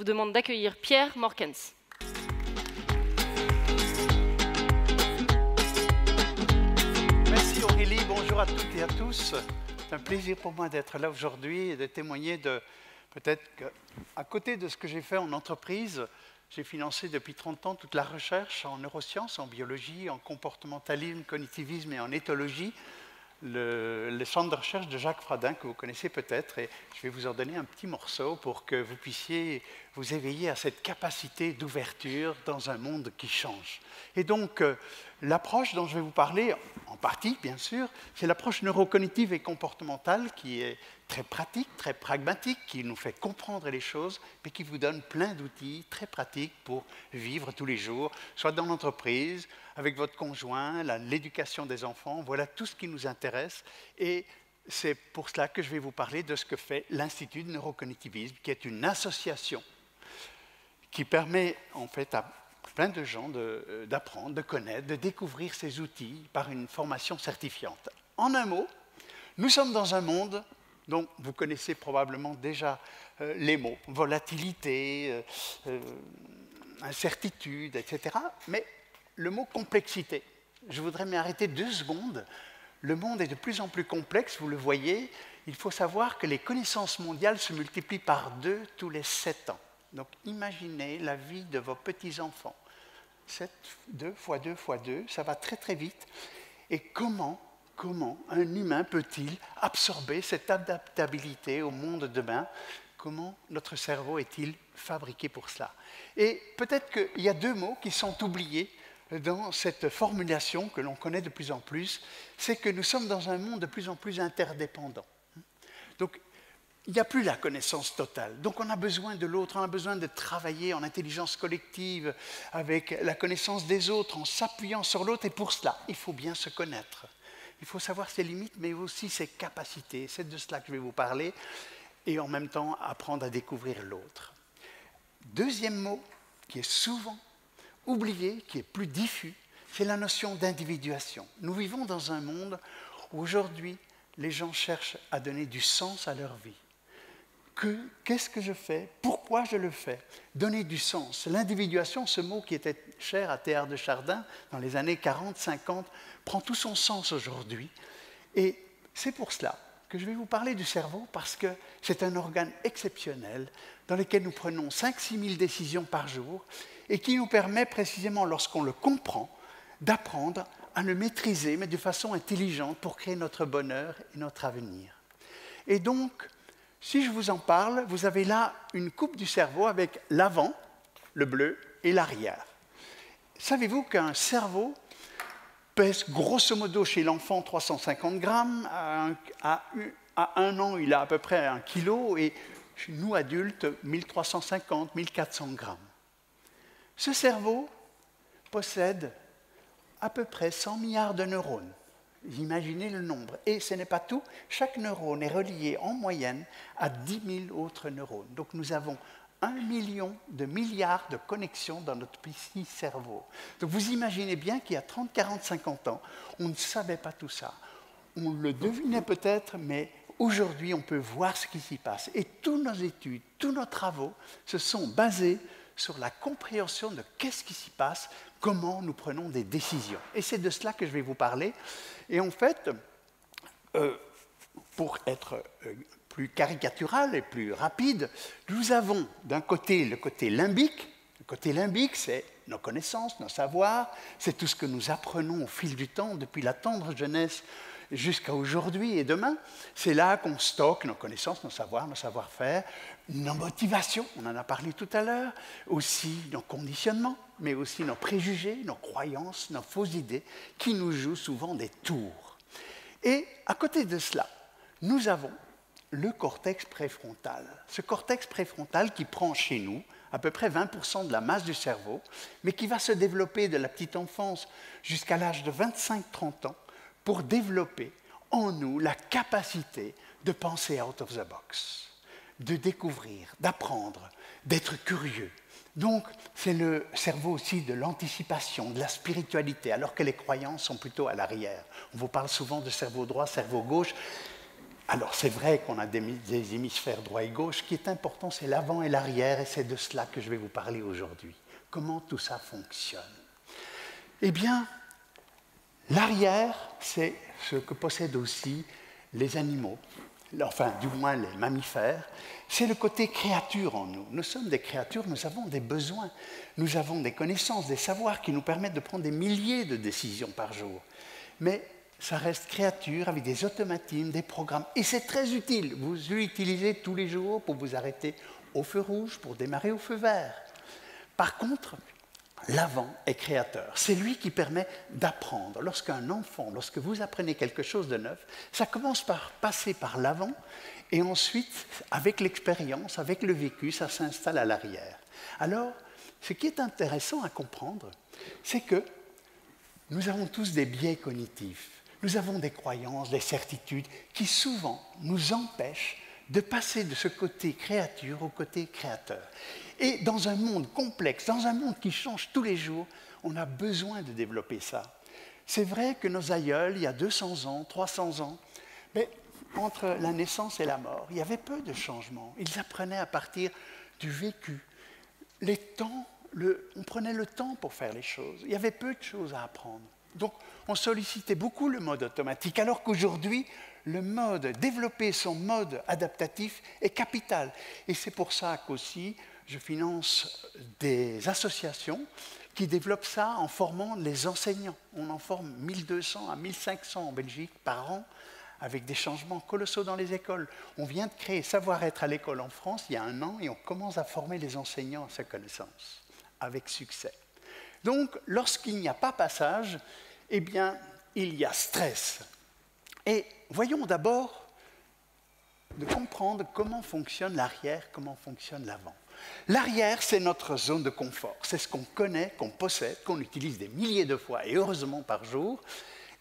demande d'accueillir Pierre Morkens. Merci Aurélie, bonjour à toutes et à tous. C'est un plaisir pour moi d'être là aujourd'hui et de témoigner de peut-être qu'à côté de ce que j'ai fait en entreprise, j'ai financé depuis 30 ans toute la recherche en neurosciences, en biologie, en comportementalisme, cognitivisme et en éthologie. Le centre de recherche de Jacques Fradin, que vous connaissez peut-être, et je vais vous en donner un petit morceau pour que vous puissiez vous éveiller à cette capacité d'ouverture dans un monde qui change. Et donc, l'approche dont je vais vous parler, en partie bien sûr, c'est l'approche neurocognitive et comportementale qui est très pratique, très pragmatique, qui nous fait comprendre les choses, mais qui vous donne plein d'outils très pratiques pour vivre tous les jours, soit dans l'entreprise, avec votre conjoint, l'éducation des enfants, voilà tout ce qui nous intéresse. Et c'est pour cela que je vais vous parler de ce que fait l'Institut de neurocognitivisme, qui est une association qui permet en fait à plein de gens d'apprendre, de connaître, de découvrir ces outils par une formation certifiante. En un mot, nous sommes dans un monde dont vous connaissez probablement déjà les mots, volatilité, incertitude, etc. Mais le mot complexité, je voudrais m'arrêter 2 secondes. Le monde est de plus en plus complexe, vous le voyez. Il faut savoir que les connaissances mondiales se multiplient par 2 tous les 7 ans. Donc imaginez la vie de vos petits-enfants. 2 fois 2 fois 2, ça va très très vite. Et comment un humain peut-il absorber cette adaptabilité au monde de demain? Comment notre cerveau est-il fabriqué pour cela? Et peut-être qu'il y a 2 mots qui sont oubliés dans cette formulation que l'on connaît de plus en plus, c'est que nous sommes dans un monde de plus en plus interdépendant. Donc, il n'y a plus la connaissance totale. Donc, on a besoin de l'autre, on a besoin de travailler en intelligence collective avec la connaissance des autres, en s'appuyant sur l'autre. Et pour cela, il faut bien se connaître. Il faut savoir ses limites, mais aussi ses capacités. C'est de cela que je vais vous parler. Et en même temps, apprendre à découvrir l'autre. 2e mot, qui est souvent oublié, qui est plus diffus, c'est la notion d'individuation. Nous vivons dans un monde où aujourd'hui, les gens cherchent à donner du sens à leur vie. Qu'est-ce que je fais? Pourquoi je le fais? Donner du sens. L'individuation, ce mot qui était cher à Théard de Chardin dans les années 40-50, prend tout son sens aujourd'hui. Et c'est pour cela que je vais vous parler du cerveau, parce que c'est un organe exceptionnel dans lequel nous prenons 5-6 000 décisions par jour et qui nous permet précisément, lorsqu'on le comprend, d'apprendre à le maîtriser, mais de façon intelligente pour créer notre bonheur et notre avenir. Et donc, si je vous en parle, vous avez là une coupe du cerveau avec l'avant, le bleu, et l'arrière. Savez-vous qu'un cerveau pèse grosso modo chez l'enfant 350 grammes, à 1 an il a à peu près 1 kilo, et chez nous adultes 1350, 1400 grammes. Ce cerveau possède à peu près 100 milliards de neurones. Imaginez le nombre. Et ce n'est pas tout. Chaque neurone est relié en moyenne à 10 000 autres neurones. Donc nous avons 1 million de milliards de connexions dans notre petit cerveau. Donc vous imaginez bien qu'il y a 30, 40, 50 ans, on ne savait pas tout ça. On le devinait peut-être, mais aujourd'hui on peut voir ce qui s'y passe. Et toutes nos études, tous nos travaux se sont basés sur la compréhension de qu'est-ce qui s'y passe, comment nous prenons des décisions. Et c'est de cela que je vais vous parler. Et en fait, pour être plus caricatural et plus rapide, nous avons d'un côté le côté limbique. Le côté limbique, c'est nos connaissances, nos savoirs, c'est tout ce que nous apprenons au fil du temps, depuis la tendre jeunesse jusqu'à aujourd'hui et demain. C'est là qu'on stocke nos connaissances, nos savoirs, nos savoir-faire, nos motivations, on en a parlé tout à l'heure, aussi nos conditionnements, mais aussi nos préjugés, nos croyances, nos fausses idées, qui nous jouent souvent des tours. Et à côté de cela, nous avons le cortex préfrontal. Ce cortex préfrontal qui prend chez nous à peu près 20% de la masse du cerveau, mais qui va se développer de la petite enfance jusqu'à l'âge de 25-30 ans pour développer en nous la capacité de penser out of the box, de découvrir, d'apprendre, d'être curieux. Donc, c'est le cerveau aussi de l'anticipation, de la spiritualité, alors que les croyances sont plutôt à l'arrière. On vous parle souvent de cerveau droit, cerveau gauche. Alors c'est vrai qu'on a des hémisphères droit et gauche. Ce qui est important, c'est l'avant et l'arrière, et c'est de cela que je vais vous parler aujourd'hui. Comment tout ça fonctionne? Eh bien, l'arrière, c'est ce que possèdent aussi les animaux, enfin du moins les mammifères. C'est le côté créature en nous. Nous sommes des créatures, nous avons des besoins, nous avons des connaissances, des savoirs qui nous permettent de prendre des milliers de décisions par jour. Mais ça reste créature avec des automatismes, des programmes. Et c'est très utile. Vous l'utilisez tous les jours pour vous arrêter au feu rouge, pour démarrer au feu vert. Par contre, l'avant est créateur. C'est lui qui permet d'apprendre. Lorsqu'un enfant, lorsque vous apprenez quelque chose de neuf, ça commence par passer par l'avant et ensuite, avec l'expérience, avec le vécu, ça s'installe à l'arrière. Alors, ce qui est intéressant à comprendre, c'est que nous avons tous des biais cognitifs. Nous avons des croyances, des certitudes qui souvent nous empêchent de passer de ce côté créature au côté créateur. Et dans un monde complexe, dans un monde qui change tous les jours, on a besoin de développer ça. C'est vrai que nos aïeuls, il y a 200 ans, 300 ans, mais entre la naissance et la mort, il y avait peu de changements. Ils apprenaient à partir du vécu. On prenait le temps pour faire les choses. Il y avait peu de choses à apprendre. Donc, on sollicitait beaucoup le mode automatique, alors qu'aujourd'hui, développer son mode adaptatif est capital. Et c'est pour ça qu'aussi, je finance des associations qui développent ça en formant les enseignants. On en forme 1200 à 1500 en Belgique par an, avec des changements colossaux dans les écoles. On vient de créer Savoir-être à l'école en France il y a 1 an, et on commence à former les enseignants à sa connaissance, avec succès. Donc, lorsqu'il n'y a pas passage, eh bien, il y a stress. Et voyons d'abord de comprendre comment fonctionne l'arrière, comment fonctionne l'avant. L'arrière, c'est notre zone de confort. C'est ce qu'on connaît, qu'on possède, qu'on utilise des milliers de fois, et heureusement par jour.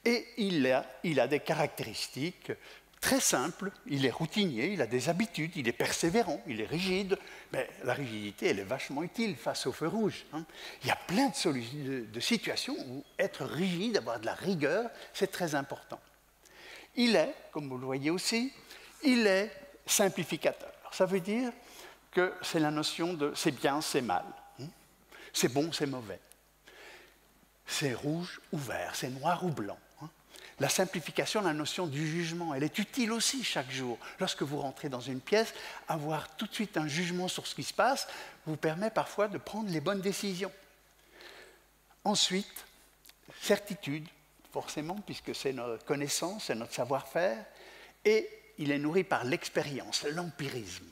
Et il a des caractéristiques très simples. Il est routinier, il a des habitudes, il est persévérant, il est rigide. Mais la rigidité, elle est vachement utile face au feu rouge. Il y a plein de situations où être rigide, avoir de la rigueur, c'est très important. Il est, comme vous le voyez aussi, il est simplificateur. Ça veut dire que c'est la notion de c'est bien, c'est mal. C'est bon, c'est mauvais. C'est rouge ou vert, c'est noir ou blanc. La simplification, la notion du jugement, elle est utile aussi chaque jour. Lorsque vous rentrez dans une pièce, avoir tout de suite un jugement sur ce qui se passe vous permet parfois de prendre les bonnes décisions. Ensuite, certitude, forcément, puisque c'est notre connaissance, c'est notre savoir-faire, et il est nourri par l'expérience, l'empirisme.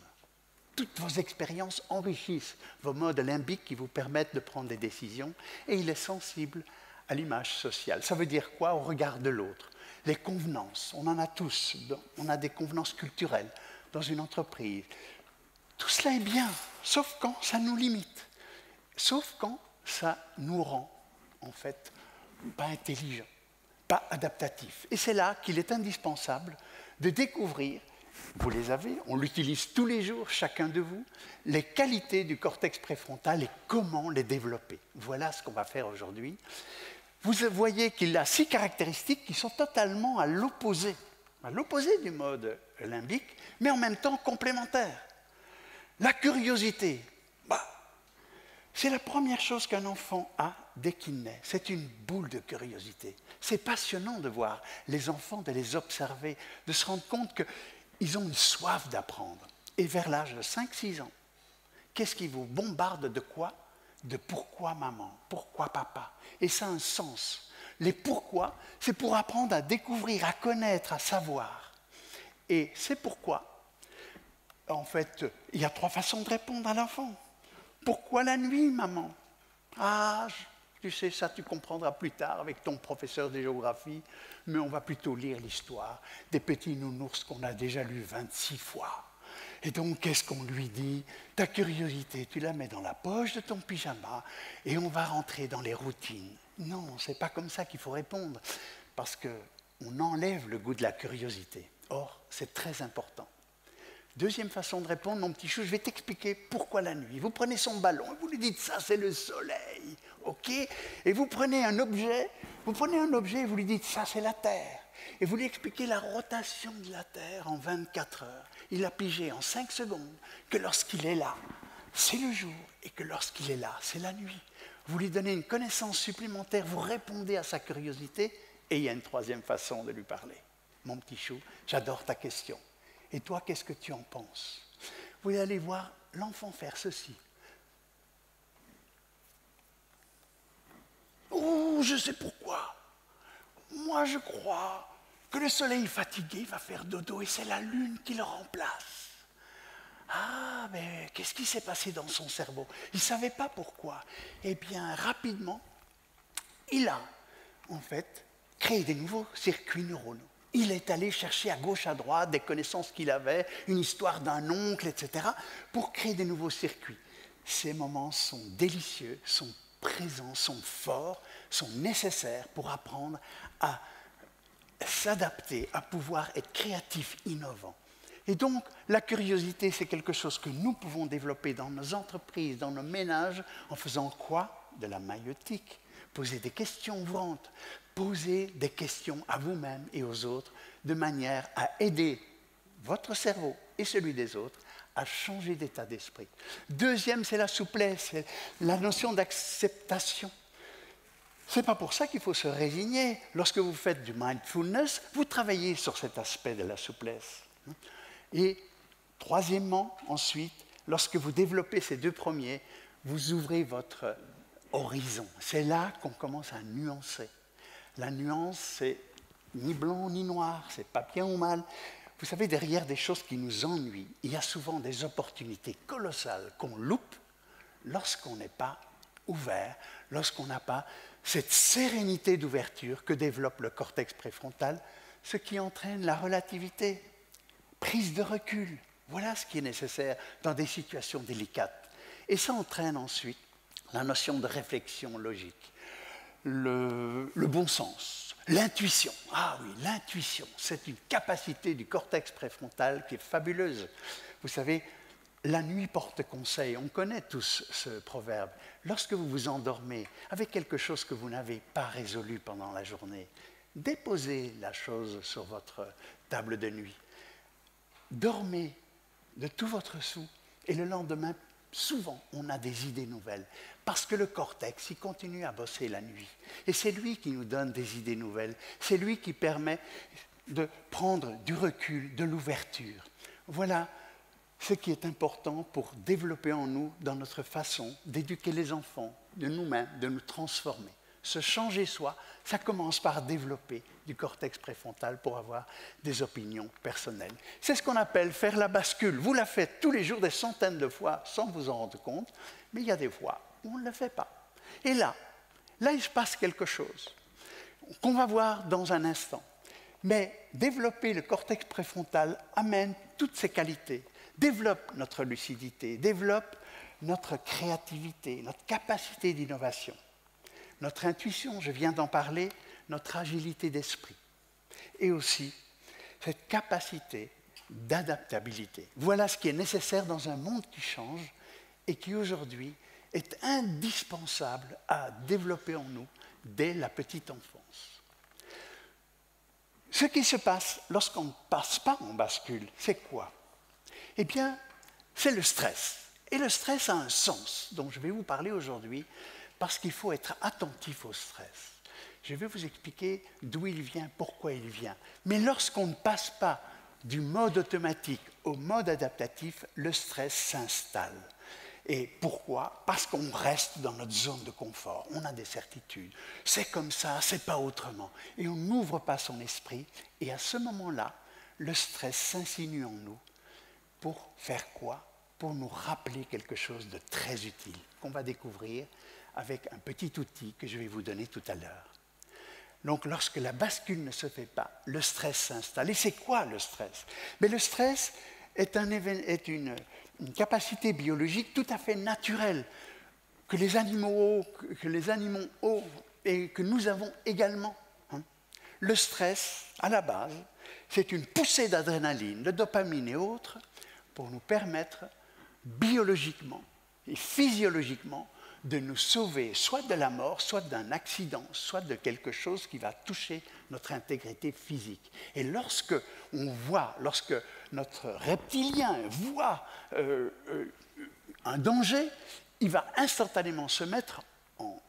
Toutes vos expériences enrichissent vos modes limbiques qui vous permettent de prendre des décisions, et il est sensible à l'image sociale. Ça veut dire quoi? Au regard de l'autre. Les convenances, on en a tous. On a des convenances culturelles dans une entreprise. Tout cela est bien, sauf quand ça nous limite. Sauf quand ça nous rend, en fait, pas intelligents, pas adaptatifs. Et c'est là qu'il est indispensable de découvrir, vous les avez, on l'utilise tous les jours, chacun de vous, les qualités du cortex préfrontal et comment les développer. Voilà ce qu'on va faire aujourd'hui. Vous voyez qu'il a 6 caractéristiques qui sont totalement à l'opposé du mode limbique, mais en même temps complémentaires. La curiosité, c'est la première chose qu'un enfant a dès qu'il naît. C'est une boule de curiosité. C'est passionnant de voir les enfants, de les observer, de se rendre compte qu'ils ont une soif d'apprendre. Et vers l'âge de 5-6 ans, qu'est-ce qui vous bombarde de quoi? De pourquoi maman, pourquoi papa. Et ça a un sens. Les pourquoi, c'est pour apprendre à découvrir, à connaître, à savoir. Et c'est pourquoi, en fait, il y a 3 façons de répondre à l'enfant. Pourquoi la nuit, maman? Ah, tu sais, ça tu comprendras plus tard avec ton professeur de géographie, mais on va plutôt lire l'histoire des petits nounours qu'on a déjà lus 26 fois. Et donc, qu'est-ce qu'on lui dit? Ta curiosité, tu la mets dans la poche de ton pyjama et on va rentrer dans les routines. Non, c'est pas comme ça qu'il faut répondre, parce qu'on enlève le goût de la curiosité. Or, c'est très important. Deuxième façon de répondre, mon petit chou, je vais t'expliquer pourquoi la nuit. Vous prenez son ballon et vous lui dites, ça c'est le soleil, ok? Et vous prenez un objet Vous prenez un objet et vous lui dites, ça c'est la Terre. Et vous lui expliquez la rotation de la Terre en 24 heures. Il a pigé en 5 secondes que lorsqu'il est là, c'est le jour, et que lorsqu'il est là, c'est la nuit. Vous lui donnez une connaissance supplémentaire, vous répondez à sa curiosité, et il y a une troisième façon de lui parler. Mon petit chou, j'adore ta question. Et toi, qu'est-ce que tu en penses? Vous allez voir l'enfant faire ceci. Oh, je sais pourquoi. Moi, je crois que le soleil fatigué va faire dodo et c'est la lune qui le remplace. Ah, mais qu'est-ce qui s'est passé dans son cerveau? Il ne savait pas pourquoi. Eh bien, rapidement, il a, en fait, créé des nouveaux circuits neuronaux. Il est allé chercher à gauche, à droite, des connaissances qu'il avait, une histoire d'un oncle, etc., pour créer des nouveaux circuits. Ces moments sont délicieux, sont présents, sont forts, sont nécessaires pour apprendre à s'adapter, à pouvoir être créatif, innovant. Et donc, la curiosité, c'est quelque chose que nous pouvons développer dans nos entreprises, dans nos ménages, en faisant quoi? De la maïeutique. Poser des questions ouvrantes, poser des questions à vous-même et aux autres, de manière à aider votre cerveau et celui des autres à changer d'état d'esprit. Deuxième, c'est la souplesse, c'est la notion d'acceptation. Ce n'est pas pour ça qu'il faut se résigner. Lorsque vous faites du mindfulness, vous travaillez sur cet aspect de la souplesse. Et troisièmement, ensuite, lorsque vous développez ces deux premiers, vous ouvrez votre horizon. C'est là qu'on commence à nuancer. La nuance, c'est ni blanc ni noir, c'est pas bien ou mal. Vous savez, derrière des choses qui nous ennuient, il y a souvent des opportunités colossales qu'on loupe lorsqu'on n'est pas ouvert, lorsqu'on n'a pas cette sérénité d'ouverture que développe le cortex préfrontal, ce qui entraîne la relativité, prise de recul. Voilà ce qui est nécessaire dans des situations délicates. Et ça entraîne ensuite la notion de réflexion logique, le bon sens, l'intuition. Ah oui, l'intuition, c'est une capacité du cortex préfrontal qui est fabuleuse. Vous savez, la nuit porte conseil. On connaît tous ce proverbe. Lorsque vous vous endormez avec quelque chose que vous n'avez pas résolu pendant la journée, déposez la chose sur votre table de nuit. Dormez de tout votre soûl et le lendemain, souvent, on a des idées nouvelles. Parce que le cortex, il continue à bosser la nuit. Et c'est lui qui nous donne des idées nouvelles. C'est lui qui permet de prendre du recul, de l'ouverture. Voilà ce qui est important pour développer en nous, dans notre façon d'éduquer les enfants, de nous-mêmes, de nous transformer. Se changer soi, ça commence par développer du cortex préfrontal pour avoir des opinions personnelles. C'est ce qu'on appelle faire la bascule. Vous la faites tous les jours des centaines de fois sans vous en rendre compte, mais il y a des fois où on ne le fait pas. Et là, il se passe quelque chose qu'on va voir dans un instant. Mais développer le cortex préfrontal amène toutes ces qualités, développe notre lucidité, développe notre créativité, notre capacité d'innovation. Notre intuition, je viens d'en parler, notre agilité d'esprit. Et aussi, cette capacité d'adaptabilité. Voilà ce qui est nécessaire dans un monde qui change et qui aujourd'hui est indispensable à développer en nous dès la petite enfance. Ce qui se passe lorsqu'on ne passe pas en bascule, c'est quoi? Eh bien, c'est le stress. Et le stress a un sens dont je vais vous parler aujourd'hui, parce qu'il faut être attentif au stress. Je vais vous expliquer d'où il vient, pourquoi il vient. Mais lorsqu'on ne passe pas du mode automatique au mode adaptatif, le stress s'installe. Et pourquoi? Parce qu'on reste dans notre zone de confort. On a des certitudes. C'est comme ça, c'est pas autrement. Et on n'ouvre pas son esprit. Et à ce moment-là, le stress s'insinue en nous. Pour faire quoi? Pour nous rappeler quelque chose de très utile qu'on va découvrir avec un petit outil que je vais vous donner tout à l'heure. Donc, lorsque la bascule ne se fait pas, le stress s'installe. Et c'est quoi le stress? Mais le stress est une capacité biologique tout à fait naturelle que les animaux ont et que nous avons également. Le stress, à la base, c'est une poussée d'adrénaline, de dopamine et autres pour nous permettre biologiquement et physiologiquement de nous sauver soit de la mort, soit d'un accident, soit de quelque chose qui va toucher notre intégrité physique. Et lorsque notre reptilien voit un danger, il va instantanément se mettre en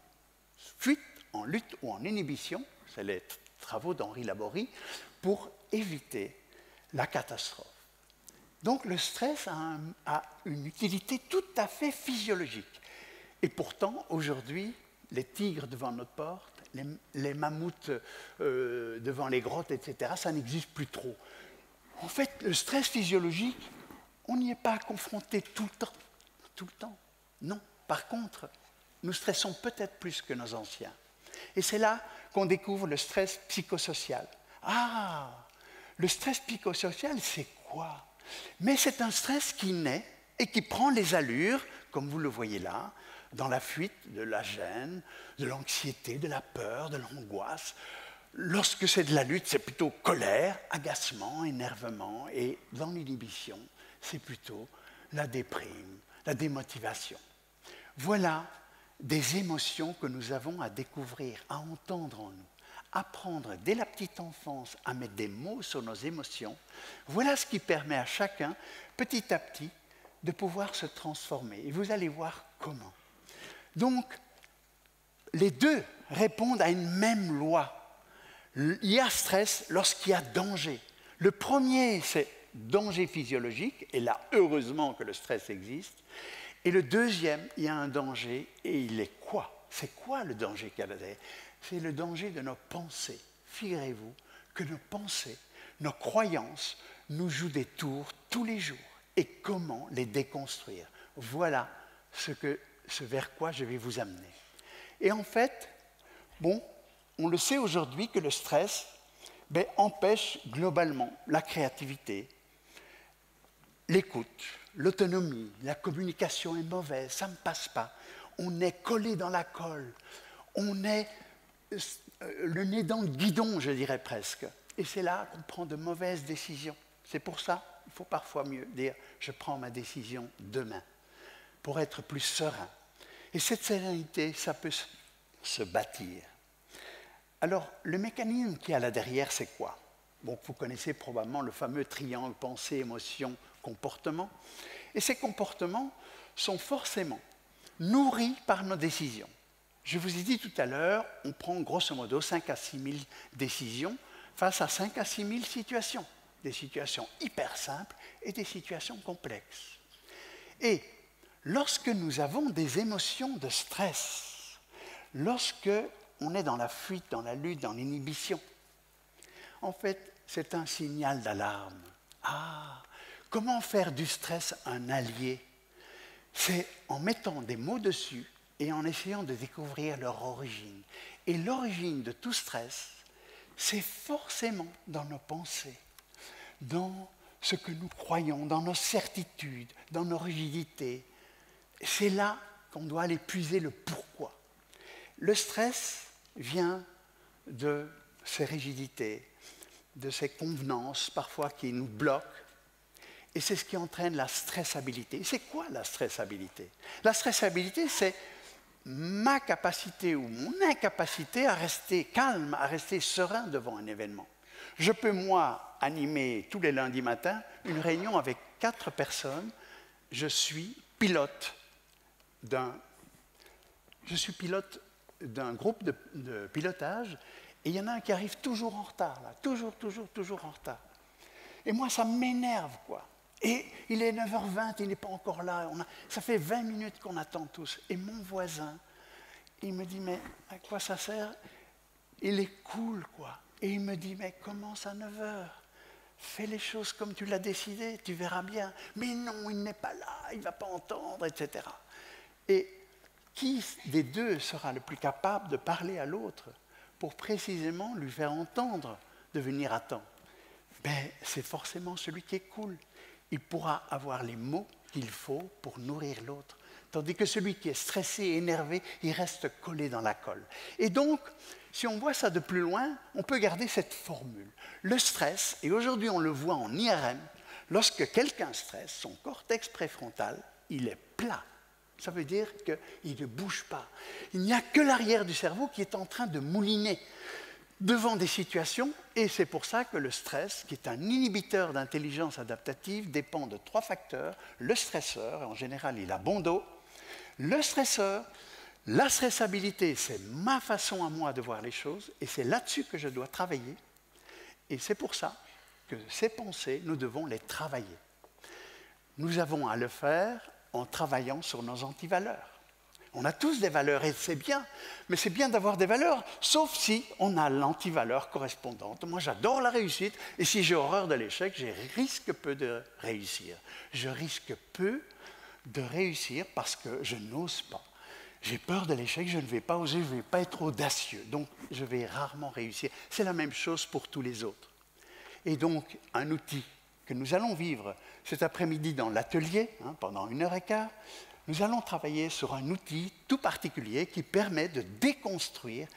fuite, en lutte ou en inhibition, c'est les travaux d'Henri Laborie, pour éviter la catastrophe. Donc le stress a une utilité tout à fait physiologique. Et pourtant, aujourd'hui, les tigres devant notre porte, les mammouths devant les grottes, etc., ça n'existe plus trop. En fait, le stress physiologique, on n'y est pas confronté tout le temps. Tout le temps. Non. Par contre, nous stressons peut-être plus que nos anciens. Et c'est là qu'on découvre le stress psychosocial. Ah, le stress psychosocial, c'est quoi? Mais c'est un stress qui naît et qui prend les allures, comme vous le voyez là, dans la fuite, de la gêne, de l'anxiété, de la peur, de l'angoisse. Lorsque c'est de la lutte, c'est plutôt colère, agacement, énervement. Et dans l'inhibition, c'est plutôt la déprime, la démotivation. Voilà des émotions que nous avons à découvrir, à entendre en nous. Apprendre dès la petite enfance à mettre des mots sur nos émotions, voilà ce qui permet à chacun, petit à petit, de pouvoir se transformer. Et vous allez voir comment. Donc, les deux répondent à une même loi. Il y a stress lorsqu'il y a danger. Le premier, c'est danger physiologique, et là, heureusement que le stress existe. Et le deuxième, il y a un danger, et il est quoi? C'est quoi le danger qu'il y a derrière? C'est le danger de nos pensées. Figurez-vous que nos pensées, nos croyances, nous jouent des tours tous les jours. Et comment les déconstruire? Voilà ce vers quoi je vais vous amener. Et en fait, bon, on le sait aujourd'hui que le stress empêche globalement la créativité, l'écoute, l'autonomie, la communication est mauvaise, ça ne passe pas. On est collé dans la colle, on est le nez dans le guidon, je dirais presque. Et c'est là qu'on prend de mauvaises décisions. C'est pour ça qu'il faut parfois mieux dire « je prends ma décision demain » pour être plus serein. Et cette sérénité, ça peut se bâtir. Alors, le mécanisme qui est là derrière, c'est quoi? Bon, vous connaissez probablement le fameux triangle pensée, émotion, comportement. Et ces comportements sont forcément nourris par nos décisions. Je vous ai dit tout à l'heure, on prend grosso modo 5 à 6 000 décisions face à 5 à 6 000 situations. Des situations hyper simples et des situations complexes. Et lorsque nous avons des émotions de stress, lorsque on est dans la fuite, dans la lutte, dans l'inhibition, en fait, c'est un signal d'alarme. Ah, comment faire du stress un allié? C'est en mettant des mots dessus et en essayant de découvrir leur origine. Et l'origine de tout stress, c'est forcément dans nos pensées, dans ce que nous croyons, dans nos certitudes, dans nos rigidités. C'est là qu'on doit aller puiser le pourquoi. Le stress vient de ces rigidités, de ces convenances parfois qui nous bloquent. Et c'est ce qui entraîne la stressabilité. C'est quoi la stressabilité? La stressabilité, c'est ma capacité ou mon incapacité à rester calme, à rester serein devant un événement. Je peux, moi, animer tous les lundis matins une réunion avec 4 personnes. Je suis pilote d'un groupe de pilotage et il y en a un qui arrive toujours en retard, là, toujours en retard. Et moi, ça m'énerve, quoi. Et il est 9h20, il n'est pas encore là. Ça fait 20 minutes qu'on attend tous. Et mon voisin, il me dit, mais à quoi ça sert? Il est cool, quoi. Et il me dit, mais commence à 9h. Fais les choses comme tu l'as décidé, tu verras bien. Mais non, il n'est pas là, il ne va pas entendre, etc. Et qui des deux sera le plus capable de parler à l'autre pour précisément lui faire entendre de venir à temps? C'est forcément celui qui est cool. Il pourra avoir les mots qu'il faut pour nourrir l'autre. Tandis que celui qui est stressé, énervé, il reste collé dans la colle. Et donc, si on voit ça de plus loin, on peut garder cette formule. Le stress, et aujourd'hui on le voit en IRM, lorsque quelqu'un stresse, son cortex préfrontal, il est plat. Ça veut dire qu'il ne bouge pas. Il n'y a que l'arrière du cerveau qui est en train de mouliner devant des situations, et c'est pour ça que le stress, qui est un inhibiteur d'intelligence adaptative, dépend de 3 facteurs. Le stresseur, en général il a bon dos, le stresseur, la stressabilité, c'est ma façon à moi de voir les choses, et c'est là-dessus que je dois travailler, et c'est pour ça que ces pensées, nous devons les travailler. Nous avons à le faire en travaillant sur nos antivaleurs. On a tous des valeurs et c'est bien, mais c'est bien d'avoir des valeurs, sauf si on a l'antivaleur correspondante. Moi, j'adore la réussite, et si j'ai horreur de l'échec, je risque peu de réussir. Je risque peu de réussir parce que je n'ose pas. J'ai peur de l'échec, je ne vais pas oser, je ne vais pas être audacieux, donc je vais rarement réussir. C'est la même chose pour tous les autres. Et donc, un outil que nous allons vivre cet après-midi dans l'atelier, pendant 1h15, nous allons travailler sur un outil tout particulier qui permet de déconstruire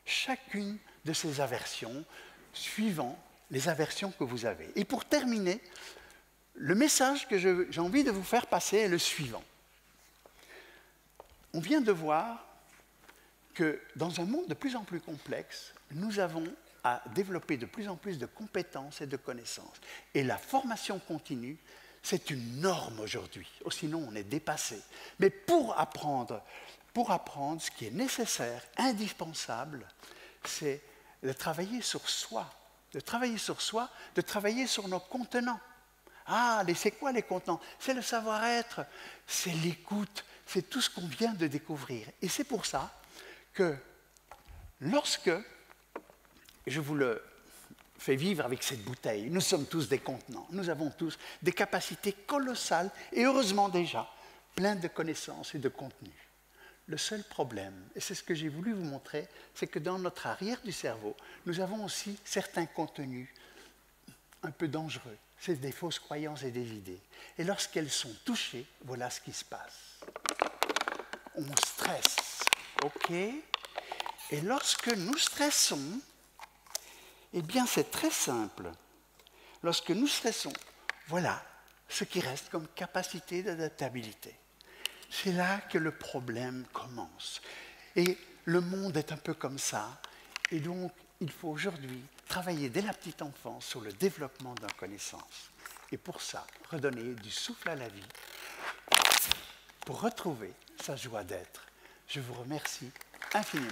chacune de ces aversions suivant les aversions que vous avez. Et pour terminer, le message que j'ai envie de vous faire passer est le suivant. On vient de voir que dans un monde de plus en plus complexe, nous avons à développer de plus en plus de compétences et de connaissances. Et la formation continue, c'est une norme aujourd'hui. Oh, sinon, on est dépassé. Mais pour apprendre, ce qui est nécessaire, indispensable, c'est de travailler sur soi. De travailler sur soi, de travailler sur nos contenants. Ah, c'est quoi les contenants? C'est le savoir-être, c'est l'écoute, c'est tout ce qu'on vient de découvrir. Et c'est pour ça que lorsque je vous le fais vivre avec cette bouteille, nous sommes tous des contenants, nous avons tous des capacités colossales et heureusement déjà plein de connaissances et de contenus. Le seul problème, et c'est ce que j'ai voulu vous montrer, c'est que dans notre arrière du cerveau, nous avons aussi certains contenus un peu dangereux. C'est des fausses croyances et des idées. Et lorsqu'elles sont touchées, voilà ce qui se passe. On stresse, ok? Et lorsque nous stressons, eh bien, c'est très simple. Lorsque nous stressons, voilà ce qui reste comme capacité d'adaptabilité. C'est là que le problème commence. Et le monde est un peu comme ça. Et donc, il faut aujourd'hui travailler dès la petite enfance sur le développement de la connaissance. Et pour ça, redonner du souffle à la vie, pour retrouver sa joie d'être. Je vous remercie infiniment.